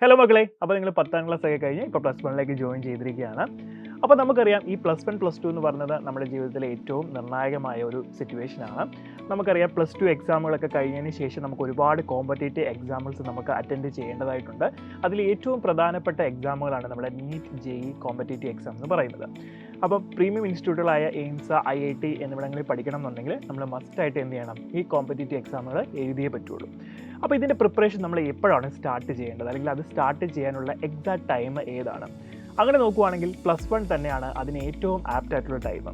Hello മക്കളെ, അപ്പോൾ നിങ്ങൾ 10ാം ക്ലാസ് ഒക്കെ കഴിഞ്ഞ് ഇപ്പോൾ +1ലേക്ക് ജോയിൻ ചെയ്തിരിക്കുകയാണ്. അപ്പോൾ നമുക്കറിയാം ഈ +1 +2 എന്ന് പറയുന്നത് നമ്മുടെ ജീവിതത്തിലെ ഏറ്റവും നിർണായകമായ ഒരു സിറ്റുവേഷനാണ്. നമുക്കറിയാം +2 എക്സാമുകളൊക്കെ കഴിഞ്ഞതിന് ശേഷം നമുക്ക് ഒരുപാട് കോമ്പറ്റേറ്റീവ് എക്സാമ്പിൾസ് നമുക്ക് അറ്റൻഡ് ചെയ്യേണ്ടതായിട്ടുണ്ട്. അതിൽ ഏറ്റവും പ്രധാനപ്പെട്ട എക്സാമുകളാണ് നമ്മുടെ നീറ്റ് JEE കോമ്പറ്റേറ്റീവ് എക്സാം എന്ന് പറയുന്നത്. അപ്പോൾ പ്രീമിയം ഇൻസ്റ്റിറ്റ്യൂട്ടുകളായ എയിംസ് IIT എന്നിവിടങ്ങളിൽ പഠിക്കണം എന്നുണ്ടെങ്കിൽ നമ്മൾ മസ്റ്റായിട്ട് എന്ത് ചെയ്യണം, ഈ കോമ്പറ്റേറ്റീവ് എക്സാമുകൾ എഴുതിയേ പറ്റുള്ളൂ. അപ്പോൾ ഇതിൻ്റെ പ്രിപ്പറേഷൻ നമ്മൾ എപ്പോഴാണ് സ്റ്റാർട്ട് ചെയ്യേണ്ടത്, അല്ലെങ്കിൽ അത് സ്റ്റാർട്ട് ചെയ്യാനുള്ള എക്സാക്ട് ടൈം ഏതാണ്? അങ്ങനെ നോക്കുവാണെങ്കിൽ +1 തന്നെയാണ് അതിന് ഏറ്റവും ആപ്റ്റ് ആയിട്ടുള്ള ടൈം.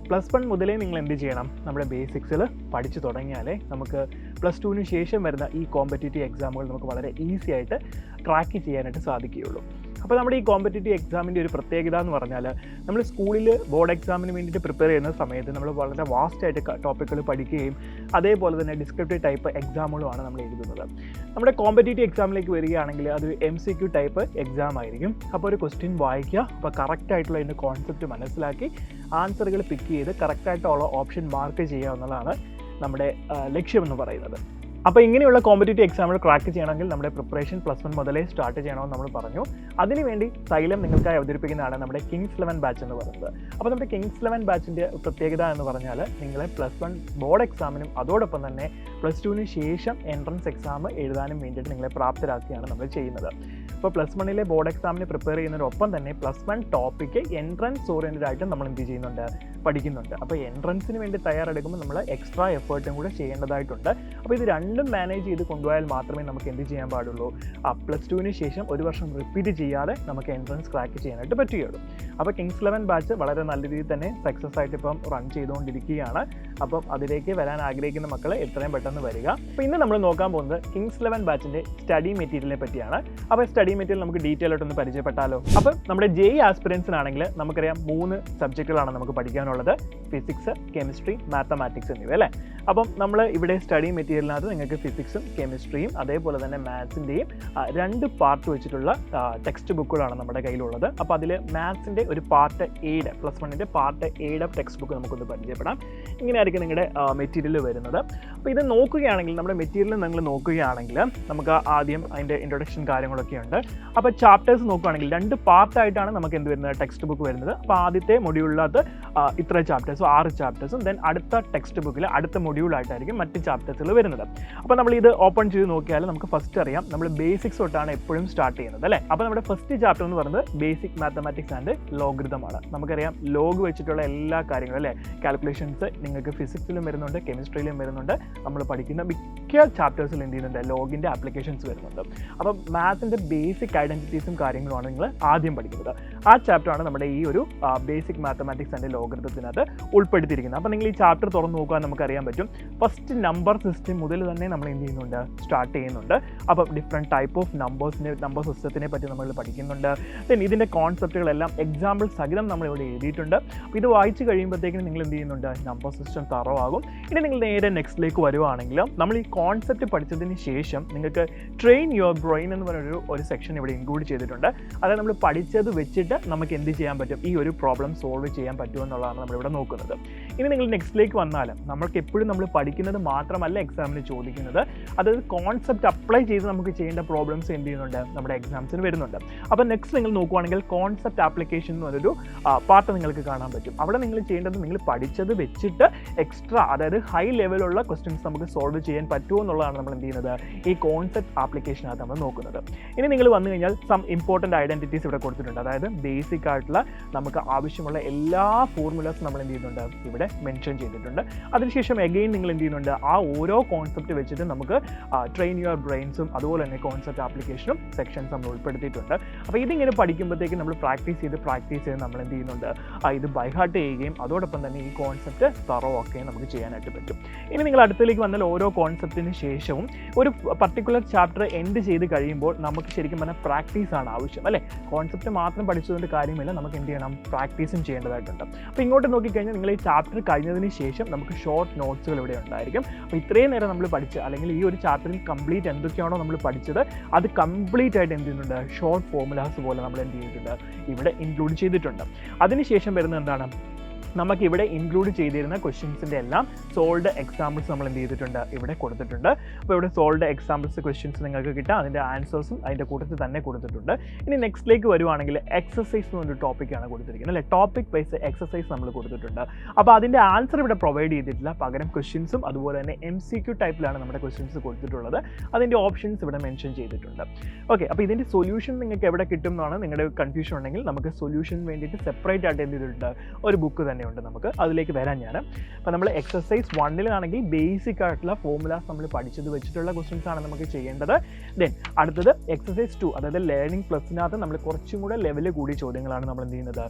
+1 മുതലേ നിങ്ങൾ എന്ത് ചെയ്യണം, നമ്മുടെ ബേസിക്സിൽ പഠിച്ചു തുടങ്ങിയാലേ നമുക്ക് +2ന് ശേഷം വരുന്ന ഈ കോമ്പറ്റേറ്റീവ് എക്സാമുകൾ നമുക്ക് വളരെ ഈസി ആയിട്ട് ട്രാക്ക് ചെയ്യാനായിട്ട് സാധിക്കുകയുള്ളൂ. അപ്പോൾ നമ്മുടെ ഈ കോമ്പറ്റേറ്റീവ് എക്സാമിൻ്റെ ഒരു പ്രത്യേകത എന്ന് പറഞ്ഞാൽ, നമ്മൾ സ്കൂളിൽ ബോർഡ് എക്സാമിന് വേണ്ടിയിട്ട് പ്രിപ്പയർ ചെയ്യുന്ന സമയത്ത് നമ്മൾ വളരെ വാസ്റ്റായിട്ട് ടോപ്പിക്കുകൾ പഠിക്കുകയും അതേപോലെ തന്നെ ഡിസ്ക്രിപ്റ്റീവ് ടൈപ്പ് എക്സാമുകളുമാണ് നമ്മൾ എഴുതുന്നത്. നമ്മുടെ കോമ്പറ്റേറ്റീവ് എക്സാമിലേക്ക് വരികയാണെങ്കിൽ അത് MCQ ടൈപ്പ് എക്സാം ആയിരിക്കും. അപ്പോൾ ഒരു ക്വസ്റ്റ്യൻ വായിക്കുക, അപ്പോൾ കറക്റ്റായിട്ടുള്ള അതിൻ്റെ കോൺസെപ്റ്റ് മനസ്സിലാക്കി ആൻസറുകൾ പിക്ക് ചെയ്ത് കറക്റ്റായിട്ടുള്ള ഓപ്ഷൻ മാർക്ക് ചെയ്യുക എന്നുള്ളതാണ് നമ്മുടെ ലക്ഷ്യമെന്ന് പറയുന്നത്. അപ്പോൾ ഇങ്ങനെയുള്ള കോമ്പറ്റേറ്റീവ് എക്സാമുകൾ ക്രാക്ക് ചെയ്യണമെങ്കിൽ നമ്മുടെ പ്രിപ്പറേഷൻ +1 മുതലേ സ്റ്റാർട്ട് ചെയ്യണമെന്ന് നമ്മൾ പറഞ്ഞു. അതിനുവേണ്ടി സൈലം നിങ്ങൾക്കായി അവതരിപ്പിക്കുന്നതാണ് നമ്മുടെ കിങ്സ് 11 ബാച്ച് എന്ന് പറയുന്നത്. അപ്പോൾ നമ്മുടെ കിങ്സ് 11 ബാച്ചിൻ്റെ പ്രത്യേകത എന്ന് പറഞ്ഞാൽ, നിങ്ങളെ +1 ബോർഡ് എക്സാമിനും അതോടൊപ്പം തന്നെ +2ന് ശേഷം എൻട്രൻസ് എക്സാം എഴുതാനും വേണ്ടിയിട്ട് നിങ്ങളെ പ്രാപ്തരാക്കുകയാണ് നമ്മൾ ചെയ്യുന്നത്. ഇപ്പോൾ +1ലെ ബോർഡ് എക്സാമിന് പ്രിപ്പയർ ചെയ്യുന്നതിനൊപ്പം തന്നെ +1 ടോപ്പിക്ക് എൻട്രൻസ് ഓറിയൻറ്റഡ് ആയിട്ട് നമ്മൾ എന്ത് ചെയ്യുന്നുണ്ട്, പഠിക്കുന്നുണ്ട്. അപ്പോൾ എൻട്രൻസിന് വേണ്ടി തയ്യാറെടുക്കുമ്പോൾ നമ്മൾ എക്സ്ട്രാ എഫേർട്ടും കൂടെ ചെയ്യേണ്ടതായിട്ടുണ്ട്. അപ്പോൾ ഇത് രണ്ടും മാനേജ് ചെയ്ത് കൊണ്ടുപോയാൽ മാത്രമേ നമുക്ക് എന്ത് ചെയ്യാൻ പാടുള്ളൂ, +2ന് ശേഷം ഒരു വർഷം റിപ്പീറ്റ് ചെയ്യാതെ നമുക്ക് എൻട്രൻസ് ക്രാക്ക് ചെയ്യാനായിട്ട് പറ്റുകയുള്ളൂ. അപ്പോൾ കിങ്സ് 11 ബാച്ച് വളരെ നല്ല രീതിയിൽ തന്നെ സക്സസ് ആയിട്ട് ഇപ്പം റൺ ചെയ്തുകൊണ്ടിരിക്കുകയാണ്. അപ്പം അതിലേക്ക് വരാൻ ആഗ്രഹിക്കുന്ന മക്കൾ എത്രയും പെട്ടെന്ന് വരിക. അപ്പോൾ ഇന്ന് നമ്മൾ നോക്കാൻ പോകുന്നത് കിങ്സ് 11 ബാച്ചിൻ്റെ സ്റ്റഡി മെറ്റീരിയലിനെ പറ്റിയാണ്. അപ്പോൾ സ്റ്റഡി മെറ്റീരിയൽ നമുക്ക് ഡീറ്റെയിൽ ആയിട്ടൊന്ന് പരിചയപ്പെട്ടാലോ. അപ്പോൾ നമ്മുടെ JEE ആസ്പിറൻസിനാണെങ്കിൽ നമുക്കറിയാം 3 സബ്ജക്റ്റുകളാണ് നമുക്ക് പഠിക്കാനുള്ളത്: ഫിസിക്സ്, കെമിസ്ട്രി, മാത്തമാറ്റിക്സ് എന്നിവ അല്ലേ. അപ്പം നമ്മൾ ഇവിടെ സ്റ്റഡി മെറ്റീരിയലിനകത്ത് നിങ്ങൾക്ക് ഫിസിക്സും കെമിസ്ട്രിയും അതേപോലെ തന്നെ മാത്സിൻ്റെയും 2 പാർട്ട് വെച്ചിട്ടുള്ള ടെക്സ്റ്റ് ബുക്കുകളാണ് നമ്മുടെ കയ്യിലുള്ളത്. അപ്പോൾ അതിൽ മാത്സിൻ്റെ ഒരു പാർട്ട് Aയുടെ +1ൻ്റെ പാർട്ട് Aയുടെ ടെക്സ്റ്റ് ബുക്ക് നമുക്കൊന്ന് പരിചയപ്പെടാം. ഇങ്ങനെയായിരിക്കും നിങ്ങളുടെ മെറ്റീരിയൽ വരുന്നത്. അപ്പോൾ ഇത് നോക്കുകയാണെങ്കിൽ, നമ്മുടെ മെറ്റീരിയൽ നിങ്ങൾ നോക്കുകയാണെങ്കിൽ നമുക്ക് ആദ്യം അതിൻ്റെ ഇൻട്രൊഡക്ഷൻ കാര്യങ്ങളൊക്കെ ഉണ്ട്. അപ്പോൾ ചാപ്റ്റേഴ്സ് നോക്കുകയാണെങ്കിൽ 2 പാർട്ടായിട്ടാണ് നമുക്ക് എന്ത് വരുന്നത്, ടെക്സ്റ്റ് ബുക്ക് വരുന്നത്. അപ്പോൾ ആദ്യത്തെ മൊഡ്യൂളിനകത്ത് ഇത്ര ചാപ്റ്റേഴ്സും 6 ചാപ്റ്റേഴ്സും, ദെൻ അടുത്ത ടെക്സ്റ്റ് ബുക്കിൽ അടുത്ത മൊഡ്യൂളായിട്ടായിരിക്കും മറ്റ് ചാപ്റ്റേഴ്സുകൾ വരുന്നത്. അപ്പോൾ നമ്മൾ ഇത് ഓപ്പൺ ചെയ്ത് നോക്കിയാൽ നമുക്ക് ഫസ്റ്റ് അറിയാം, നമ്മൾ ബേസിക്സ് തൊട്ടാണ് എപ്പോഴും സ്റ്റാർട്ട് ചെയ്യുന്നത് അല്ലേ. അപ്പോൾ നമ്മുടെ ഫസ്റ്റ് ചാപ്റ്റർ എന്ന് പറയുന്നത് ബേസിക് മാത്തമാറ്റിക്സ് ആൻഡ് ലോഗരിതമാണ്. നമുക്കറിയാം ലോഗ് വെച്ചിട്ടുള്ള എല്ലാ കാര്യങ്ങളും അല്ലേ, കാൽക്കുലേഷൻസ് നിങ്ങൾക്ക് ഫിസിക്സിലും വരുന്നുണ്ട്, കെമിസ്ട്രിയിലും വരുന്നുണ്ട്. നമ്മൾ പഠിക്കുന്ന മിക്ക ചാപ്റ്റേഴ്സിൽ എന്ത് ചെയ്യുന്നുണ്ട്, ലോഗിൻ്റെ ആപ്ലിക്കേഷൻസ് വരുന്നുണ്ട്. അപ്പോൾ മാത്സിൻ്റെ ബേസിക് ഐഡൻറ്റിറ്റീസും കാര്യങ്ങളുമാണ് നിങ്ങൾ ആദ്യം പഠിക്കുന്നത്. ആ ചാപ്റ്ററാണ് നമ്മുടെ ഈ ഒരു ബേസിക് മാത്തമാറ്റിക്സ് ആൻഡ് ലോഗരിതത്തിനകത്ത് ഉൾപ്പെടുത്തിയിരിക്കുന്നത്. അപ്പോൾ നിങ്ങൾ ഈ ചാപ്റ്റർ തുറന്ന് നോക്കാൻ നമുക്കറിയാൻ പറ്റും, ഫസ്റ്റ് നമ്പർ സിസ്റ്റം മുതൽ തന്നെ നമ്മൾ എന്ത് ചെയ്യുന്നുണ്ട്, സ്റ്റാർട്ട് ചെയ്യുന്നുണ്ട്. അപ്പം ഡിഫറെൻറ്റ് ടൈപ്പ് ഓഫ് നമ്പർ സിസ്റ്റത്തിനെ പറ്റി നമ്മൾ പഠിക്കുന്നുണ്ട്. ദെൻ ഇതിൻ്റെ കോൺസെപ്റ്റുകളെല്ലാം എക്സാമ്പിൾ സഹിതം നമ്മളിവിടെ എഴുതിയിട്ടുണ്ട്. അപ്പോൾ ഇത് വായിച്ച് കഴിയുമ്പോഴത്തേക്കും നിങ്ങൾ എന്ത് ചെയ്യുന്നുണ്ട്, നമ്പർ സിസ്റ്റം തറവാകും. ഇനി നിങ്ങൾ നേരെ നെക്സ്റ്റിലേക്ക് വരുവാണെങ്കിൽ, നമ്മൾ ഈ കോൺസെപ്റ്റ് പഠിച്ചതിന് ശേഷം നിങ്ങൾക്ക് ട്രെയിൻ യുവർ ബ്രെയിൻ എന്ന് പറഞ്ഞൊരു സെക്ഷൻ ഇവിടെ ഇൻക്ലൂഡ് ചെയ്തിട്ടുണ്ട്. അതായത് നമ്മൾ പഠിച്ചത് വെച്ചിട്ട് നമുക്ക് എന്ത് ചെയ്യാൻ പറ്റും, ഈ ഒരു പ്രോബ്ലം സോൾവ് ചെയ്യാൻ പറ്റുമെന്നുള്ളതാണ് നമ്മളിവിടെ നോക്കുന്നത്. ഇനി നിങ്ങൾ നെക്സ്റ്റിലേക്ക് വന്നാൽ, നമ്മൾക്ക് എപ്പോഴും നമ്മൾ പഠിക്കുന്നത് മാത്രമല്ല എക്സാമിന് ചോദിക്കുന്നത്, അതായത് കോൺസെപ്റ്റ് അപ്ലൈ ചെയ്ത് നമുക്ക് ചെയ്യേണ്ട പ്രോബ്ലംസ് എന്ത് ചെയ്യുന്നുണ്ട്, നമ്മുടെ എക്സാംസിന് വരുന്നുണ്ട്. അപ്പോൾ നെക്സ്റ്റ് നിങ്ങൾ നോക്കുവാണെങ്കിൽ കോൺസെപ്റ്റ് ആപ്ലിക്കേഷൻ എന്ന് പറഞ്ഞൊരു പാർട്ട് നിങ്ങൾക്ക് കാണാൻ പറ്റും. അവിടെ നിങ്ങൾ ചെയ്യേണ്ടത്, നിങ്ങൾ പഠിച്ചത് വെച്ചിട്ട് എക്സ്ട്രാ, അതായത് ഹൈ ലെവലുള്ള ക്വസ്റ്റ്യൻസ് നമുക്ക് സോൾവ് ചെയ്യാൻ പറ്റുമോ എന്നുള്ളതാണ് നമ്മൾ എന്ത് ചെയ്യുന്നത്, ഈ കോൺസെപ്റ്റ് ആപ്ലിക്കേഷനകത്ത് നമ്മൾ നോക്കുന്നത്. ഇനി നിങ്ങൾ വന്നു കഴിഞ്ഞാൽ സം ഇമ്പോർട്ടൻറ്റ് ഐഡൻറ്റിറ്റീസ് ഇവിടെ കൊടുത്തിട്ടുണ്ട്. അതായത് ബേസിക് ആയിട്ടുള്ള നമുക്ക് ആവശ്യമുള്ള എല്ലാ ഫോർമുലാസ് നമ്മൾ എന്ത് ചെയ്യുന്നുണ്ട്, ഇവിടെ മെൻഷൻ ചെയ്തിട്ടുണ്ട്. അതിനുശേഷം എഗെയിൻ നിങ്ങൾ എന്ത് ചെയ്യുന്നുണ്ട്, ആ ഓരോ കോൺസെപ്റ്റ് വെച്ചിട്ട് നമുക്ക് ട്രെയിൻ യുവർ ബ്രെയിൻസും അതുപോലെ തന്നെ കോൺസെപ്റ്റ് ആപ്ലിക്കേഷനും സെക്ഷൻസ് നമ്മൾ ഉൾപ്പെടുത്തിയിട്ടുണ്ട്. അപ്പോൾ ഇതിങ്ങനെ പഠിക്കുമ്പോഴത്തേക്കും നമ്മൾ പ്രാക്ടീസ് ചെയ്ത് നമ്മൾ എന്ത് ചെയ്യുന്നുണ്ട്, ഇത് ബൈ ഹാർട്ട് ചെയ്യുകയും അതോടൊപ്പം തന്നെ ഈ കോൺസെപ്റ്റ് തറോ ഒക്കെ നമുക്ക് ചെയ്യാനായിട്ട് പറ്റും. ഇനി നിങ്ങൾ അടുത്തേക്ക് വന്നാൽ ഓരോ കോൺസെപ്റ്റിന് ശേഷവും ഒരു പർട്ടിക്കുലർ ചാപ്റ്റർ എൻഡ് ചെയ്ത് കഴിയുമ്പോൾ നമുക്ക് ശരിക്കും പറഞ്ഞാൽ പ്രാക്ടീസാണ് ആവശ്യം അല്ലേ. കോൺസെപ്റ്റ് മാത്രം പഠിച്ചതുകൊണ്ട് കാര്യമില്ല, നമുക്ക് എന്ത് ചെയ്യണം, പ്രാക്ടീസും ചെയ്യേണ്ടതായിട്ടുണ്ട്. അപ്പോൾ ഇങ്ങോട്ട് നോക്കിക്കഴിഞ്ഞാൽ നിങ്ങൾ ഈ ചാപ്റ്റർ കഴിഞ്ഞതിന് ശേഷം നമുക്ക് ഷോർട്ട് നോട്ട്സുകൾ ഇവിടെ ഉണ്ടായിരിക്കും. അപ്പോൾ ഇത്രയും നേരം നമ്മൾ പഠിച്ച, അല്ലെങ്കിൽ ഈ ഒരു ചാപ്റ്ററിൽ കംപ്ലീറ്റ് എന്തൊക്കെയാണോ നമ്മൾ പഠിച്ചത് അത് കംപ്ലീറ്റ് ആയിട്ട് എന്ത് ചെയ്യുന്നുണ്ട്, ഷോർട്ട് ഫോർമുലാസ് പോലെ നമ്മൾ എന്ത് ചെയ്തിട്ടുണ്ട്, ഇവിടെ ഇൻക്ലൂഡ് ചെയ്തിട്ടുണ്ട്. അതിനുശേഷം വരുന്നത് എന്താണ്, നമുക്കിവിടെ ഇൻക്ലൂഡ് ചെയ്തിരുന്ന ക്വസ്റ്റ്യൻസിൻ്റെ എല്ലാം സോൾഡ് എക്സാമ്പിൾസ് നമ്മൾ എന്ത് ചെയ്തിട്ടുണ്ട്, ഇവിടെ കൊടുത്തിട്ടുണ്ട്. അപ്പോൾ ഇവിടെ സോൾഡ് എക്സാമ്പിൾസ് ക്വസ്റ്റ്യൻസ് നിങ്ങൾക്ക് കിട്ടാം, അതിൻ്റെ ആൻസേഴ്സും അതിൻ്റെ കൂട്ടത്തിൽ തന്നെ കൊടുത്തിട്ടുണ്ട്. ഇനി നെക്സ്റ്റിലേക്ക് വരുവാണെങ്കിൽ എക്സസൈസ് എന്നൊരു ടോപ്പിക്കാണ് കൊടുത്തിരിക്കുന്നത് അല്ലേ, ടോപ്പിക് വൈസ് എക്സസൈസ് നമ്മൾ കൊടുത്തിട്ടുണ്ട്. അപ്പോൾ അതിൻ്റെ ആൻസർ ഇവിടെ പ്രൊവൈഡ് ചെയ്തിട്ടില്ല, പകരം ക്വസ്റ്റ്യൻസും അതുപോലെ തന്നെ MCQ ടൈപ്പിലാണ് നമ്മുടെ ക്വസ്റ്റ്യൻസ് കൊടുത്തിട്ടുള്ളത്. അതിൻ്റെ ഓപ്ഷൻസ് ഇവിടെ മെൻഷൻ ചെയ്തിട്ടുണ്ട്. ഓക്കെ, അപ്പോൾ ഇതിൻ്റെ സൊല്യൂഷൻ നിങ്ങൾക്ക് എവിടെ കിട്ടും എന്നാണ് നിങ്ങളുടെ കൺഫ്യൂഷൻ ഉണ്ടെങ്കിൽ നമുക്ക് സൊല്യൂഷന് വേണ്ടിയിട്ട് സെപ്പറേറ്റ് ആയിട്ട് എന്ത് ചെയ്തിട്ടുണ്ട്, ഒരു ബുക്ക് തന്നെ ഉണ്ട്. നമുക്ക് അതിലേക്ക് വരാൻ ഞാൻ. അപ്പോൾ നമ്മൾ എക്സസൈസ് 1-ലാണെങ്കിൽ ബേസിക് ആയിട്ടുള്ള ഫോർമുലാസ് നമ്മൾ പഠിച്ചത് വെച്ചിട്ടുള്ള ക്വസ്റ്റ്യൻസ് ആണ് നമുക്ക് ചെയ്യേണ്ടത്. ദെൻ അടുത്തത് എക്സസൈസ് 2, അതായത് ലേണിംഗ് പ്ലസിനകത്ത് നമ്മൾ കുറച്ചും കൂടെ ലെവൽ കൂടിയ ചോദ്യങ്ങളാണ് നമ്മൾ എന്ത് ചെയ്യുന്നത്,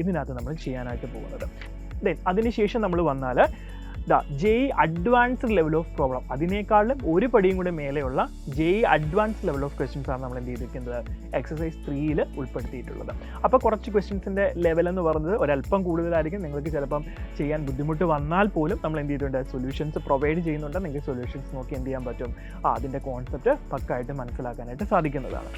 ഇതിനകത്ത് നമ്മൾ ചെയ്യാനായിട്ട് പോകുന്നത്. ദെൻ അതിനുശേഷം നമ്മൾ വന്നാൽ JEE advanced level of problem, അതിനേക്കാളും ഒരു പടിയും കൂടെ മേലെയുള്ള JEE advanced level of questions ആണ് നമ്മൾ എന്ത് ചെയ്തിരിക്കുന്നത്, എക്സസൈസ് 3-ൽ ഉൾപ്പെടുത്തിയിട്ടുള്ളത്. അപ്പോൾ കുറച്ച് ക്വസ്റ്റ്യൻസിൻ്റെ ലെവൽ എന്ന് പറയുന്നത് ഒരല്പം കൂടുതലായിരിക്കും. നിങ്ങൾക്ക് ചിലപ്പം ചെയ്യാൻ ബുദ്ധിമുട്ട് വന്നാൽ പോലും നമ്മൾ എന്ത് ചെയ്തിട്ടുണ്ട്, സൊല്യൂഷൻസ് പ്രൊവൈഡ് ചെയ്യുന്നുണ്ട്. നിങ്ങൾക്ക് സൊല്യൂഷൻസ് നോക്കി എന്ത് ചെയ്യാൻ പറ്റും, അതിൻ്റെ കോൺസെപ്റ്റ് പക്കായിട്ട് മനസ്സിലാക്കാനായിട്ട് സാധിക്കുന്നതാണ്.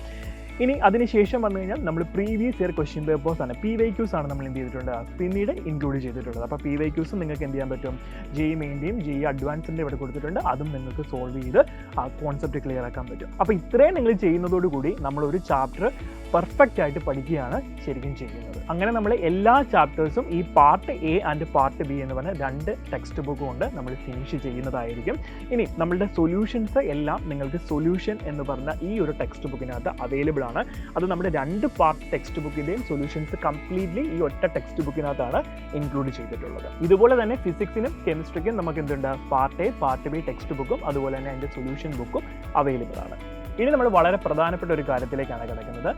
ഇനി അതിനുശേഷം വന്നു കഴിഞ്ഞാൽ നമ്മൾ പ്രീവിയസ് ഇയർ ക്വസ്റ്റ്യൻ പേപ്പേഴ്സ് ആണ്, PYQs ആണ് നമ്മൾ എന്ത് ചെയ്തിട്ടുണ്ട്, പിന്നീട് ഇൻക്ലൂഡ് ചെയ്തിട്ടുള്ളത്. അപ്പോൾ PYQs നിങ്ങൾക്ക് എന്ത് ചെയ്യാൻ പറ്റും, JEE മെയിൻ്റെയും JEE അഡ്വാൻസിൻ്റെ ഇവിടെ കൊടുത്തിട്ടുണ്ട്, അതും നിങ്ങൾക്ക് സോൾവ് ചെയ്ത് ആ കോൺസെപ്റ്റ് ക്ലിയർ ആക്കാൻ പറ്റും. അപ്പോൾ ഇത്രയും നിങ്ങൾ ചെയ്യുന്നതോടുകൂടി നമ്മളൊരു ചാപ്റ്റർ പെർഫെക്റ്റ് ആയിട്ട് പഠിക്കുകയാണ് ശരിക്കും ചെയ്യുന്നത്. അങ്ങനെ നമ്മൾ എല്ലാ ചാപ്റ്റേഴ്സും ഈ part A and part B എന്ന് പറഞ്ഞ 2 ടെക്സ്റ്റ് ബുക്ക് കൊണ്ട് നമ്മൾ ഫിനിഷ് ചെയ്യുന്നതായിരിക്കും. ഇനി നമ്മളുടെ സൊല്യൂഷൻസ് എല്ലാം നിങ്ങൾക്ക് സൊല്യൂഷൻ എന്ന് പറഞ്ഞ ഈ ഒരു ടെക്സ്റ്റ് ബുക്കിനകത്ത് അവൈലബിൾ ആണ്. അത് നമ്മുടെ 2 പാർട്ട് ടെക്സ്റ്റ് ബുക്കിൻ്റെയും സൊല്യൂഷൻസ് കംപ്ലീറ്റ്ലി ഈ ഒറ്റ ടെക്സ്റ്റ് ബുക്കിനകത്താണ് ഇൻക്ലൂഡ് ചെയ്തിട്ടുള്ളത്. ഇതുപോലെ തന്നെ ഫിസിക്സിനും കെമിസ്ട്രിക്കും നമുക്ക് എന്തുണ്ട്, part A part B text ബുക്കും അതുപോലെ തന്നെ അതിൻ്റെ സൊല്യൂഷൻ ബുക്കും അവൈലബിൾ ആണ്. ഇനി നമ്മൾ വളരെ പ്രധാനപ്പെട്ട ഒരു കാര്യത്തിലേക്കാണ് കിടക്കുന്നത്.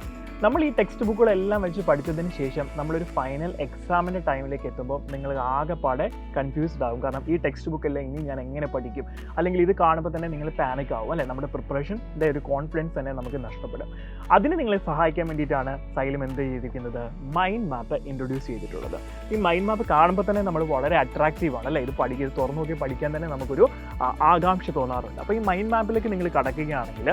നമ്മൾ ഈ ടെക്സ്റ്റ് ബുക്കുകളെല്ലാം വെച്ച് പഠിച്ചതിന് ശേഷം നമ്മളൊരു ഫൈനൽ എക്സാമിൻ്റെ ടൈമിലേക്ക് എത്തുമ്പോൾ നിങ്ങൾ ആകെപ്പാടെ കൺഫ്യൂസ്ഡ് ആകും. കാരണം ഈ ടെക്സ്റ്റ് ബുക്കെല്ലാം ഇനി ഞാൻ എങ്ങനെ പഠിക്കും, അല്ലെങ്കിൽ ഇത് കാണുമ്പോൾ തന്നെ നിങ്ങൾ പാനിക് ആവും അല്ലേ, നമ്മുടെ പ്രിപ്പറേഷൻ്റെ ഒരു കോൺഫിഡൻസ് തന്നെ നമുക്ക് നഷ്ടപ്പെടും. അതിന് നിങ്ങളെ സഹായിക്കാൻ വേണ്ടിയിട്ടാണ് സൈലം എന്ത് ചെയ്തിരിക്കുന്നത്, മൈൻഡ് മാപ്പ് ഇൻട്രൊഡ്യൂസ് ചെയ്തിട്ടുള്ളത്. ഈ മൈൻഡ് മാപ്പ് കാണുമ്പോൾ തന്നെ നമ്മൾ വളരെ അട്രാക്റ്റീവ് ആണ് അല്ലേ, ഇത് തുറന്നു നോക്കി പഠിക്കാൻ തന്നെ നമുക്കൊരു ആകാംക്ഷ തോന്നാറുണ്ട്. അപ്പോൾ ഈ മൈൻഡ് മാപ്പിലേക്ക് നിങ്ങൾ കടക്കുകയാണെങ്കിൽ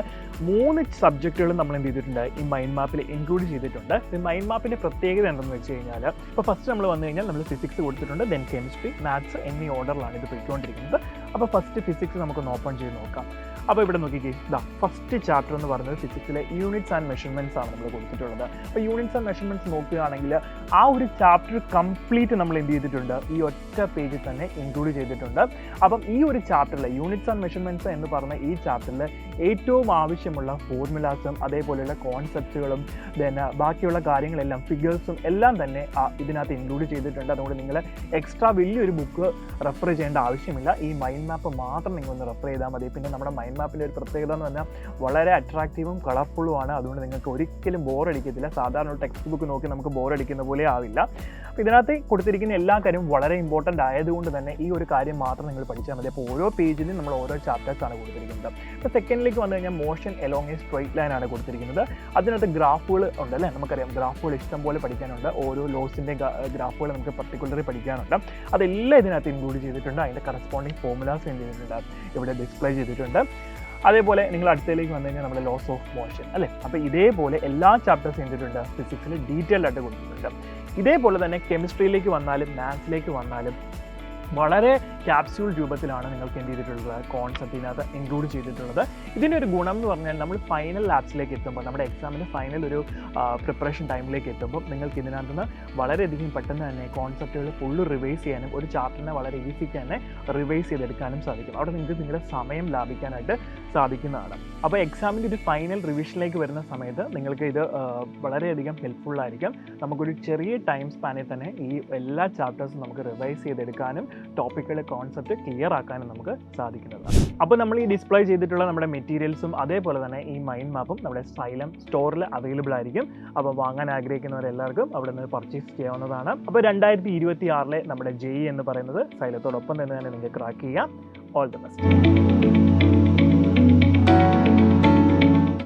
3 സബ്ജക്റ്റുകളും നമ്മൾ എന്ത് ചെയ്തിട്ടുണ്ട്, ഈ മൈൻഡ് മാപ്പിൽ ഇൻക്ലൂഡ് ചെയ്തിട്ടുണ്ട്. ഈ മൈൻഡ് മാപ്പിൻ്റെ പ്രത്യേകത എന്തെന്ന് വെച്ച് കഴിഞ്ഞാൽ, ഇപ്പോൾ ഫസ്റ്റ് നമ്മൾ വന്നു കഴിഞ്ഞാൽ നമ്മൾ ഫിസിക്സ് കൊടുത്തിട്ടുണ്ട്, ദെൻ കെമിസ്ട്രി, മാത്സ് എന്നീ ഓർഡറിലാണ് ഇത് പോയിക്കൊണ്ടിരിക്കുന്നത്. അപ്പോൾ ഫസ്റ്റ് ഫിസിക്സ് നമുക്കൊന്ന് ഓപ്പൺ ചെയ്ത് നോക്കാം. അപ്പോൾ ഇവിടെ നോക്കിക്കേ, ഫസ്റ്റ് ചാപ്റ്റർ എന്ന് പറയുന്നത് ഫിസിക്സിലെ യൂണിറ്റ്സ് ആൻഡ് മെഷർമെൻറ്റ്സ് ആണ് നമ്മൾ കൊടുത്തിട്ടുള്ളത്. അപ്പോൾ യൂണിറ്റ്സ് ആൻഡ് മെഷർമെൻറ്റ്സ് നോക്കുകയാണെങ്കിൽ ആ ഒരു ചാപ്റ്റർ കംപ്ലീറ്റ് നമ്മൾ എന്ത് ചെയ്തിട്ടുണ്ട്, ഈ ഒറ്റ പേജിൽ തന്നെ ഇൻക്ലൂഡ് ചെയ്തിട്ടുണ്ട്. അപ്പം ഈ ഒരു ചാപ്റ്ററിൽ യൂണിറ്റ്സ് ആൻഡ് മെഷർമെൻറ്റ്സ് എന്ന് പറഞ്ഞ ഈ ചാപ്റ്ററിൽ ഏറ്റവും ആവശ്യമുള്ള ഫോർമുലാസും അതേപോലെയുള്ള കോൺസെപ്റ്റുകളും ബാക്കിയുള്ള കാര്യങ്ങളെല്ലാം ഫിഗേഴ്സും എല്ലാം തന്നെ ഇതിനകത്ത് ഇൻക്ലൂഡ് ചെയ്തിട്ടുണ്ട്. അതുകൊണ്ട് നിങ്ങൾ എക്സ്ട്രാ വലിയൊരു ബുക്ക് റെഫർ ചെയ്യേണ്ട ആവശ്യമില്ല. ഈ മൈൻഡ് മാപ്പ് മാത്രം നിങ്ങളൊന്ന് റെഫർ ചെയ്താൽ മതി. പിന്നെ നമ്മുടെ മൈൻഡ് മാപ്പിൻ്റെ ഒരു പ്രത്യേകത എന്ന് പറഞ്ഞാൽ വളരെ അട്രാക്റ്റീവും കളർഫുള്ളുമാണ്. അതുകൊണ്ട് നിങ്ങൾക്ക് ഒരിക്കലും ബോറടിക്കത്തില്ല. സാധാരണ ഒരു ടെക്സ്റ്റ് ബുക്ക് നോക്കി നമുക്ക് ബോറടിക്കുന്ന പോലെ ആവില്ല. അപ്പോൾ ഇതിനകത്ത് കൊടുത്തിരിക്കുന്ന എല്ലാ കാര്യവും വളരെ ഇമ്പോർട്ടൻ്റ് ആയതുകൊണ്ട് തന്നെ ഈ ഒരു കാര്യം മാത്രം നിങ്ങൾ പഠിച്ചാൽ മതി. അപ്പോൾ ഓരോ പേജിലും നമ്മൾ ഓരോ ചാപ്റ്റേഴ്സാണ് കൊടുത്തിരിക്കുന്നത്. ഇപ്പോൾ സെക്കൻഡിലേക്ക് വന്നു കഴിഞ്ഞാൽ motion along A straight line ആണ് കൊടുത്തിരിക്കുന്നത്. അതിനകത്ത് ഗ്രാഫുകൾ ഉണ്ട് അല്ലേ, നമുക്കറിയാം ഗ്രാഫുകൾ ഇഷ്ടം പോലെ പഠിക്കാനുണ്ട്. ഓരോ ലോസിൻ്റെ ഗ്രാഫുകൾ നമുക്ക് പർട്ടിക്കുലറി പഠിക്കാനുണ്ട്. അതെല്ലാം ഇതിനകത്ത് ഇൻക്ലൂഡ് ചെയ്തിട്ടുണ്ട്. അതിൻ്റെ കറസ്പോണ്ടിങ് ഫോർമുലാസ് എന്ത് ചെയ്തിട്ടുണ്ട്, ഇവിടെ ഡിസ്പ്ലേ ചെയ്തിട്ടുണ്ട്. അതേപോലെ നിങ്ങൾ അടുത്തതിലേക്ക് വന്നു കഴിഞ്ഞാൽ നമ്മുടെ ലോസ് ഓഫ് മോഷൻ അല്ലേ. അപ്പോൾ ഇതേപോലെ എല്ലാ ചാപ്റ്റേഴ്സും എന്തിട്ടുണ്ട്, ഫിസിക്സിൽ ഡീറ്റെയിൽഡ് ആയിട്ട് കൊടുത്തിട്ടുണ്ട്. ഇതേപോലെ തന്നെ കെമിസ്ട്രിയിലേക്ക് വന്നാലും മാത്സിലേക്ക് വന്നാലും വളരെ ക്യാപ്സ്യൂൾ രൂപത്തിലാണ് നിങ്ങൾക്ക് എന്ത് ചെയ്തിട്ടുള്ളത്, കോൺസെപ്റ്റിനകത്ത് ഇൻക്ലൂഡ് ചെയ്തിട്ടുള്ളത്. ഇതിൻ്റെ ഒരു ഗുണം എന്ന് പറഞ്ഞാൽ നമ്മൾ ഫൈനൽ ലാബ്സിലേക്ക് എത്തുമ്പോൾ, നമ്മുടെ എക്സാമിൻ്റെ ഫൈനൽ ഒരു പ്രിപ്പറേഷൻ ടൈമിലേക്ക് എത്തുമ്പോൾ നിങ്ങൾക്ക് ഇതിനകത്ത് നിന്ന് വളരെയധികം പെട്ടെന്ന് തന്നെ കോൺസെപ്റ്റുകൾ ഫുള്ള് റിവൈസ് ചെയ്യാനും ഒരു ചാപ്റ്ററിനെ വളരെ ഈസിക്ക് തന്നെ റിവൈസ് ചെയ്തെടുക്കാനും സാധിക്കും. അവിടെ നിങ്ങൾക്ക് നിങ്ങളുടെ സമയം ലാഭിക്കാനായിട്ട് സാധിക്കുന്നതാണ്. അപ്പോൾ എക്സാമിൻ്റെ ഒരു ഫൈനൽ റിവിഷനിലേക്ക് വരുന്ന സമയത്ത് നിങ്ങൾക്ക് ഇത് വളരെയധികം ഹെൽപ്ഫുള്ളായിരിക്കും. നമുക്കൊരു ചെറിയ ടൈം സ്പാനിൽ തന്നെ ഈ എല്ലാ ചാപ്റ്റേഴ്സും നമുക്ക് റിവൈസ് ചെയ്തെടുക്കാനും ടോപ്പിക്കുകളുടെ കോൺസെപ്റ്റ് ക്ലിയർ ആക്കാനും നമുക്ക് സാധിക്കുന്നതാണ്. അപ്പോൾ നമ്മൾ ഈ ഡിസ്പ്ലേ ചെയ്തിട്ടുള്ള നമ്മുടെ മെറ്റീരിയൽസും അതേപോലെ തന്നെ ഈ മൈൻഡ് മാപ്പും നമ്മുടെ സൈലം സ്റ്റോറിൽ അവൈലബിൾ ആയിരിക്കും. അപ്പോൾ വാങ്ങാൻ ആഗ്രഹിക്കുന്നവരെല്ലാവർക്കും അവിടെ നിന്ന് പർച്ചേസ് ചെയ്യാവുന്നതാണ്. അപ്പോൾ 2026 നമ്മുടെ JEE എന്ന് പറയുന്നത് സൈലത്തോടൊപ്പം തന്നെ നിങ്ങൾക്ക് ക്രാക്ക് ചെയ്യാം. All the best.